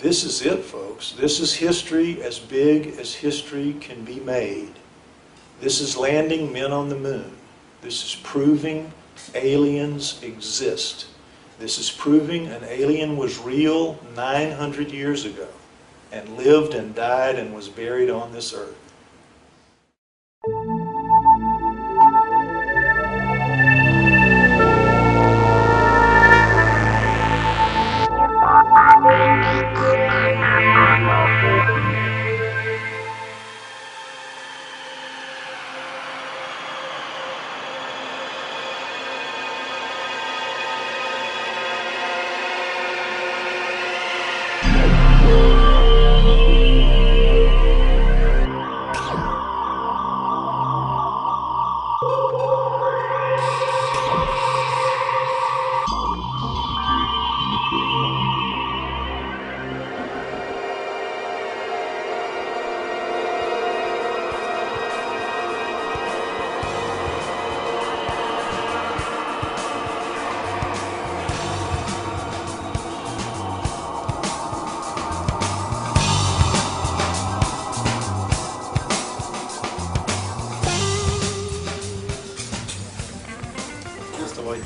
This is it, folks. This is history as big as history can be made. This is landing men on the moon. This is proving aliens exist. This is proving an alien was real 900 years ago and lived and died and was buried on this earth.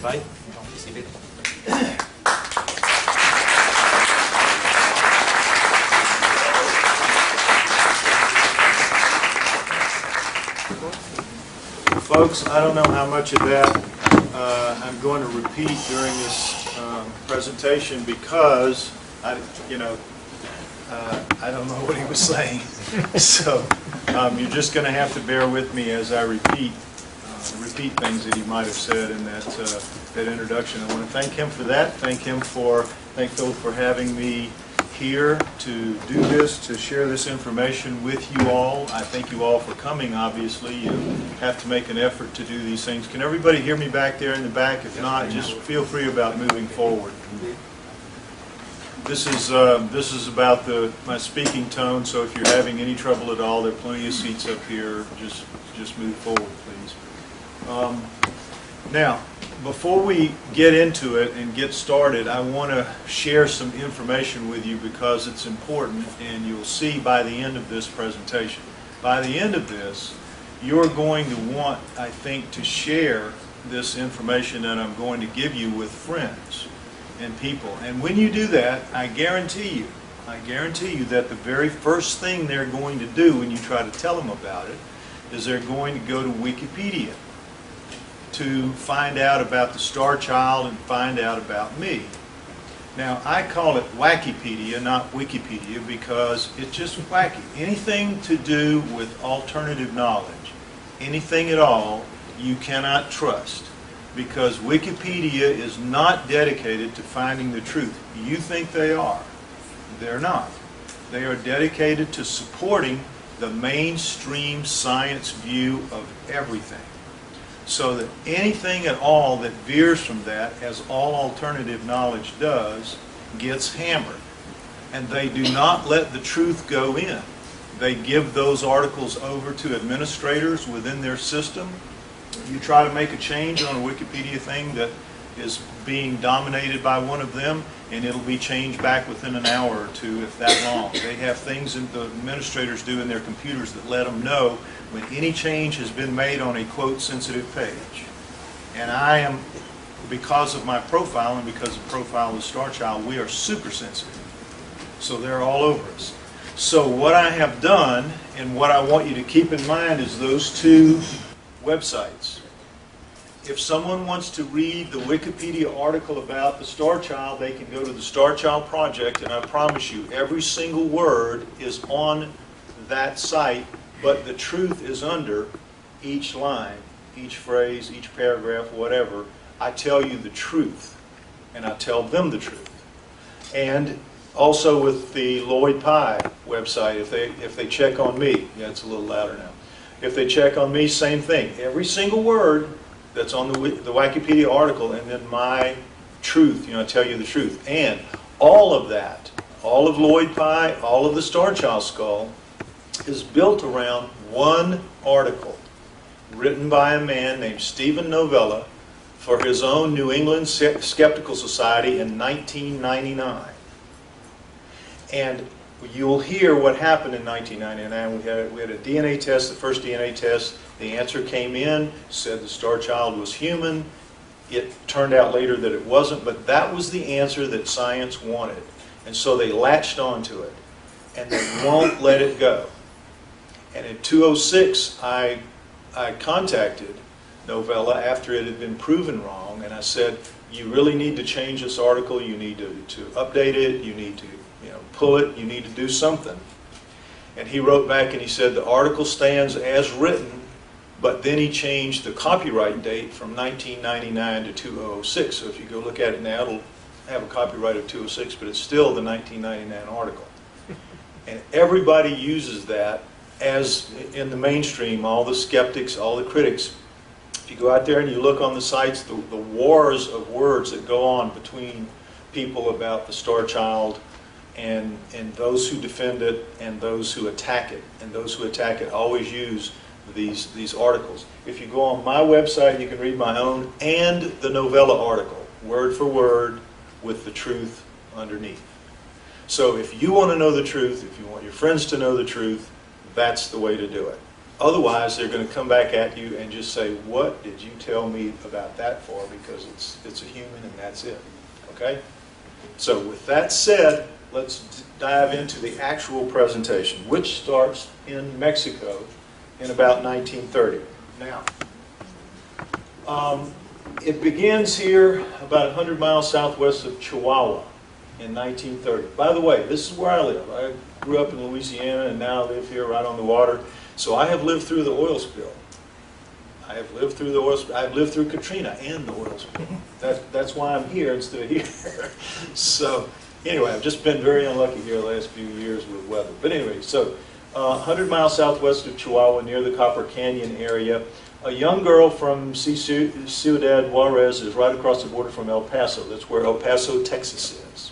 Bye. Folks, I don't know how much of that I'm going to repeat during this presentation because I don't know what he was saying. So you're just going to have to bear with me as I repeat things that he might have said in that introduction. I want to thank him for that. Thank Phil for having me here to do this, to share this information with you all. I thank you all for coming, obviously. You have to make an effort to do these things. Can everybody hear me back there in the back? If not, just feel free about moving forward. This is about my speaking tone, so if you're having any trouble at all, there are plenty of seats up here. Just move forward, please. Now, before we get into it and get started, I want to share some information with you because it's important, and you'll see by the end of this presentation. By the end of this, you're going to want, I think, to share this information that I'm going to give you with friends and people. And when you do that, I guarantee you that the very first thing they're going to do when you try to tell them about it is they're going to go to Wikipedia to find out about the Star Child and find out about me. Now, I call it Wackipedia, not Wikipedia, because it's just wacky. Anything to do with alternative knowledge, anything at all, you cannot trust, because Wikipedia is not dedicated to finding the truth. You think they are. They're not. They are dedicated to supporting the mainstream science view of everything. So that anything at all that veers from that, as all alternative knowledge does, gets hammered. And they do not let the truth go in. They give those articles over to administrators within their system. You try to make a change on a Wikipedia thing that is being dominated by one of them, and it'll be changed back within an hour or two, if that long. They have things that the administrators do in their computers that let them know when any change has been made on a quote sensitive page. And I am, because of my profile and because of the profile of the Star Child, we are super sensitive. So they're all over us. So what I have done, and what I want you to keep in mind, is those two websites. If someone wants to read the Wikipedia article about the Star Child, they can go to the Star Child Project, and I promise you, every single word is on that site, but the truth is under each line, each phrase, each paragraph, whatever. I tell you the truth, and I tell them the truth. And also with the Lloyd Pye website, if they check on me, yeah, it's a little louder now. If they check on me, same thing. Every single word that's on the Wikipedia article, and then my truth, I tell you the truth. And all of that, all of Lloyd Pye, all of the Star Child skull, is built around one article written by a man named Steven Novella for his own New England Skeptical Society in 1999. And you'll hear what happened in 1999. We had a DNA test, the first DNA test. The answer came in, said the star child was human. It turned out later that it wasn't, but that was the answer that science wanted. And so they latched onto it, and they won't let it go. And in 2006, I contacted Novella after it had been proven wrong, and I said, you really need to change this article, you need to update it, you need to pull it, you need to do something. And he wrote back and he said the article stands as written, but then he changed the copyright date from 1999 to 2006. So if you go look at it now, it'll have a copyright of 2006, but it's still the 1999 article. And everybody uses that as in the mainstream, all the skeptics, all the critics. If you go out there and you look on the sites, the wars of words that go on between people about the star child and those who defend it and those who attack it. And those who attack it always use these articles. If you go on my website, you can read my own and the Novella article, word for word, with the truth underneath. So if you want to know the truth, if you want your friends to know the truth, that's the way to do it. Otherwise, they're going to come back at you and just say, what did you tell me about that for? Because it's a human and that's it. Okay? So with that said, let's dive into the actual presentation, which starts in Mexico in about 1930. Now, it begins here about 100 miles southwest of Chihuahua in 1930. By the way, this is where I live. I grew up in Louisiana and now live here right on the water. So I have lived through the oil spill. I have lived through the oil spill. I've lived through Katrina and the oil spill. That's why I'm here instead of here. So anyway, I've just been very unlucky here the last few years with weather. But anyway, so 100 miles southwest of Chihuahua near the Copper Canyon area, a young girl from Ciudad Juarez is right across the border from El Paso. That's where El Paso, Texas is.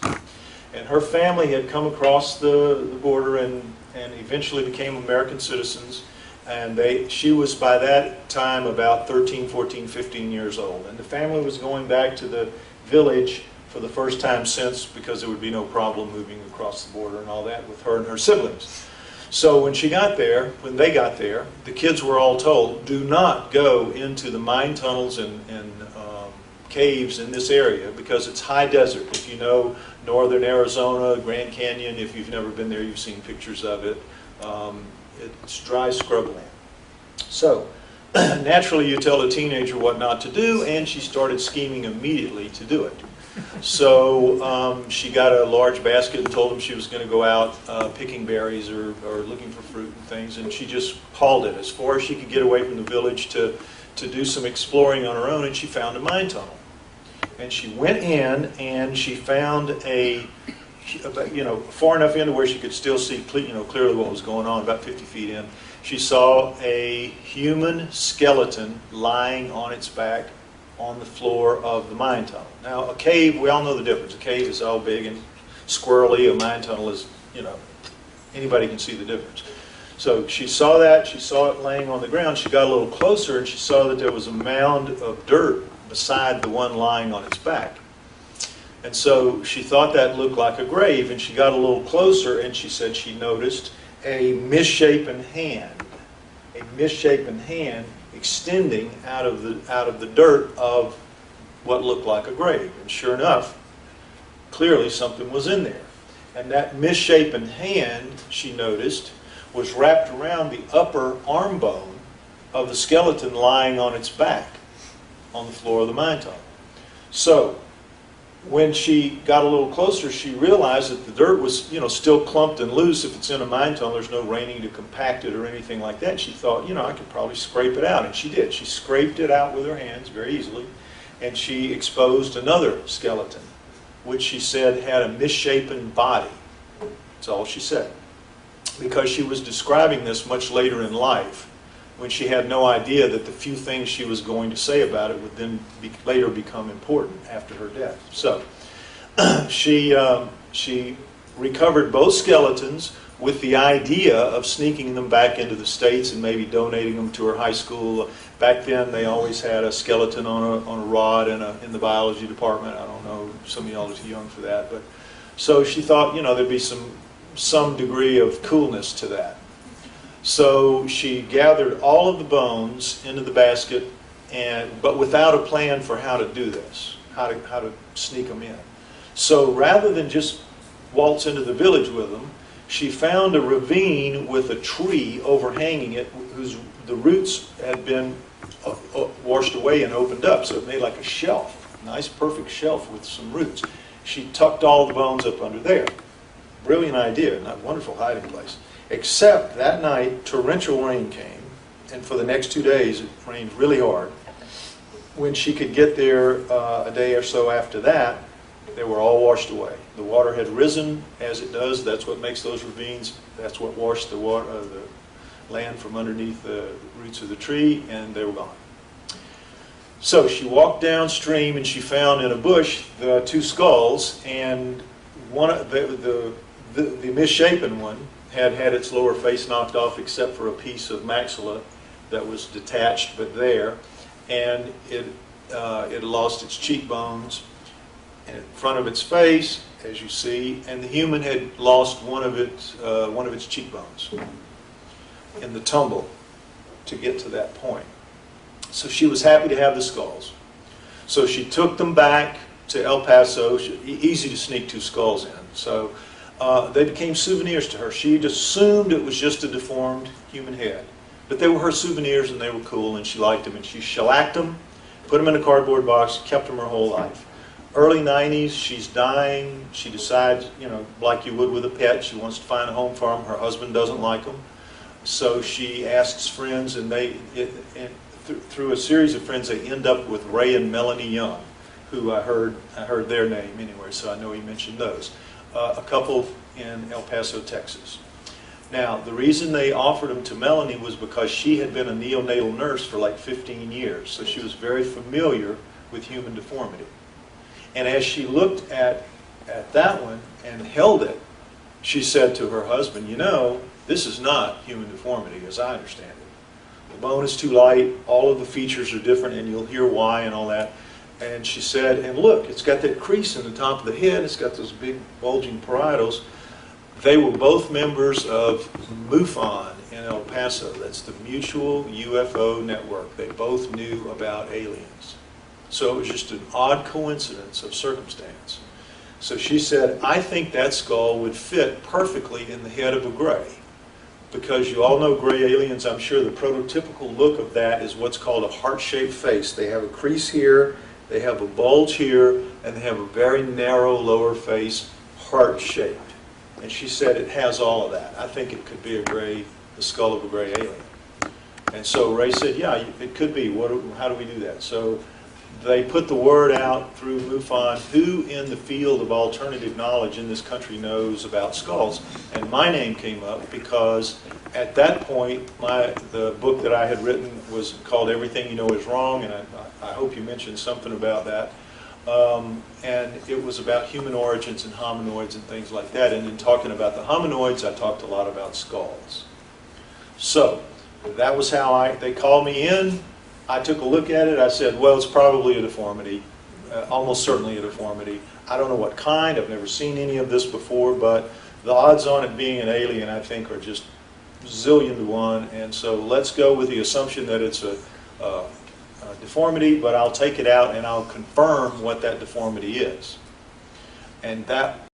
And her family had come across the border and eventually became American citizens. And she was by that time about 13, 14, 15 years old. And the family was going back to the village for the first time since, because there would be no problem moving across the border and all that with her and her siblings. So when they got there, the kids were all told, do not go into the mine tunnels and caves in this area because it's high desert. If you know northern Arizona, Grand Canyon, if you've never been there, you've seen pictures of it. It's dry scrubland. So naturally you tell a teenager what not to do, and she started scheming immediately to do it. So she got a large basket and told them she was going to go out picking berries or looking for fruit and things, and she just hauled it as far as she could get away from the village to do some exploring on her own, and she found a mine tunnel. And she went in and she found far enough into where she could still see clearly what was going on, about 50 feet in. She saw a human skeleton lying on its back on the floor of the mine tunnel. Now, a cave, we all know the difference. A cave is all big and squirrely. A mine tunnel is, anybody can see the difference. So she saw that. She saw it laying on the ground. She got a little closer and she saw that there was a mound of dirt beside the one lying on its back. And so she thought that looked like a grave, and she got a little closer and she said she noticed a misshapen hand extending out of the dirt of what looked like a grave. And sure enough, clearly something was in there. And that misshapen hand, she noticed, was wrapped around the upper arm bone of the skeleton lying on its back on the floor of the mine tunnel. So when she got a little closer, she realized that the dirt was, still clumped and loose. If it's in a mine tunnel, there's no raining to compact it or anything like that. She thought, I could probably scrape it out. And she did. She scraped it out with her hands very easily. And she exposed another skeleton, which she said had a misshapen body. That's all she said. Because she was describing this much later in life, when she had no idea that the few things she was going to say about it would then later become important after her death. So she recovered both skeletons with the idea of sneaking them back into the States and maybe donating them to her high school. Back then they always had a skeleton on a rod in the biology department. I don't know, some of y'all are too young for that. But so she thought, there'd be some some degree of coolness to that. So she gathered all of the bones into the basket, but without a plan for how to do this, how to sneak them in. So rather than just waltz into the village with them, she found a ravine with a tree overhanging it, the roots had been washed away and opened up, so it made like a shelf, nice perfect shelf with some roots. She tucked all the bones up under there. Brilliant idea, not wonderful hiding place. Except that night, torrential rain came, and for the next 2 days it rained really hard. When she could get there a day or so after that, they were all washed away. The water had risen as it does. That's what makes those ravines. That's what washed the land from underneath the roots of the tree, and they were gone. So she walked downstream and she found in a bush the 2 skulls, and one of the misshapen one had its lower face knocked off except for a piece of maxilla that was detached but there, and it lost its cheekbones in front of its face, as you see, and the human had lost one of its cheekbones in the tumble to get to that point. So she was happy to have the skulls. So she took them back to El Paso. Easy to sneak 2 skulls in. So they became souvenirs to her. She assumed it was just a deformed human head. But they were her souvenirs, and they were cool, and she liked them. And she shellacked them, put them in a cardboard box, kept them her whole life. Early 90s, she's dying. She decides, like you would with a pet, she wants to find a home for them. Her husband doesn't like them. So she asks friends, and through a series of friends, they end up with Ray and Melanie Young, who I heard their name anyway, so I know he mentioned those. A couple in El Paso, Texas. Now, the reason they offered them to Melanie was because she had been a neonatal nurse for like 15 years, so she was very familiar with human deformity. And as she looked at that one and held it, she said to her husband, this is not human deformity as I understand it. The bone is too light, all of the features are different, and you'll hear why and all that. And she said, and look, it's got that crease in the top of the head, it's got those big bulging parietals. They were both members of MUFON in El Paso. That's the Mutual UFO Network. They both knew about aliens. So it was just an odd coincidence of circumstance. So she said, I think that skull would fit perfectly in the head of a gray. Because you all know gray aliens, I'm sure the prototypical look of that is what's called a heart-shaped face. They have a crease here, they have a bulge here, and they have a very narrow lower face, heart-shaped. And she said it has all of that. I think it could be the skull of a gray alien. And so Ray said, yeah, it could be. How do we do that? So they put the word out through MUFON, who in the field of alternative knowledge in this country knows about skulls. And my name came up because at that point, the book that I had written was called Everything You Know Is Wrong, and I hope you mentioned something about that. And it was about human origins and hominoids and things like that. And in talking about the hominoids, I talked a lot about skulls. So that was how they called me in. I took a look at it. I said, well, it's probably a deformity, almost certainly a deformity. I don't know what kind. I've never seen any of this before, but the odds on it being an alien, I think, are just zillion to 1. And so let's go with the assumption that it's a deformity, but I'll take it out and I'll confirm what that deformity is. And that